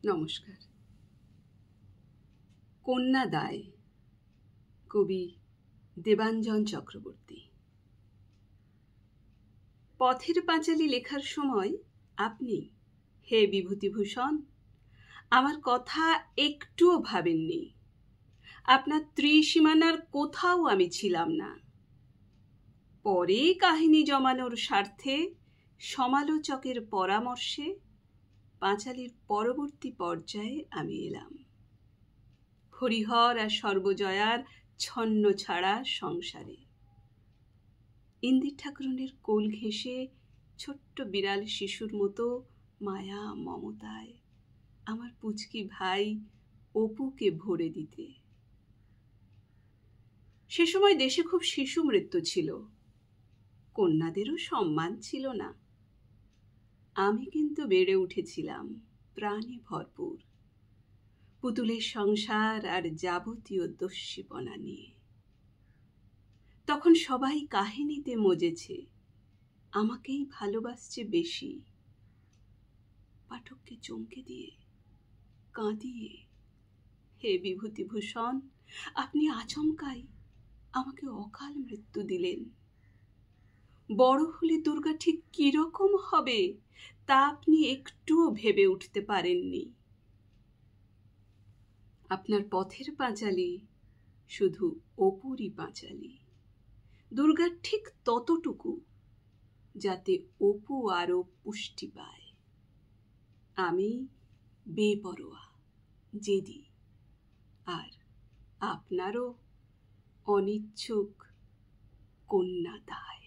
নমস্কার। কন্যা দায়, কবি দেবাঞ্জন চক্রবর্তী। পথের পাঁচালী লেখার সময় আপনি, হে বিভূতিভূষণ, আমার কথা একটুও ভাবেননি। আপনার ত্রিসীমানার কোথাও আমি ছিলাম না। পরে কাহিনী জমানোর স্বার্থে সমালোচকের পরামর্শে পাঁচালীর পরবর্তী পর্যায়ে আমি এলাম। হরিহর আর সর্বজয়ার ছন্ন ছাড়া সংসারে ইন্দির ঠাকুরনের কোল ঘেঁষে ছোট্ট বিড়াল শিশুর মতো মায়া মমতায় আমার পুচকি ভাই অপুকে ভরে দিতে। সে সময় দেশে খুব শিশু মৃত্যু ছিল, কন্যাদেরও সম্মান ছিল না। আমি কিন্তু বেড়ে উঠেছিলাম প্রাণে ভরপুর, পুতুলের সংসার আর যাবতীয় দস্যিপনা নিয়ে। তখন সবাই কাহিনীতে মজেছে, আমাকেই ভালোবাসছে বেশি। পাঠককে চমকে দিয়ে, কাঁদিয়ে, হে বিভূতিভূষণ, আপনি আচমকাই আমাকে অকাল মৃত্যু দিলেন। বড় হলে দুর্গা ঠিক কিরকম হবে তা আপনি একটুও ভেবে উঠতে পারেননি। আপনার পথের পাঁচালী শুধু অপুরই পাঁচালী, দুর্গার ঠিক ততটুকু যাতে অপু আরো পুষ্টি পায়। আমি বেপরোয়া, জেদি, আর আপনারও অনিচ্ছুক কন্যা দায়।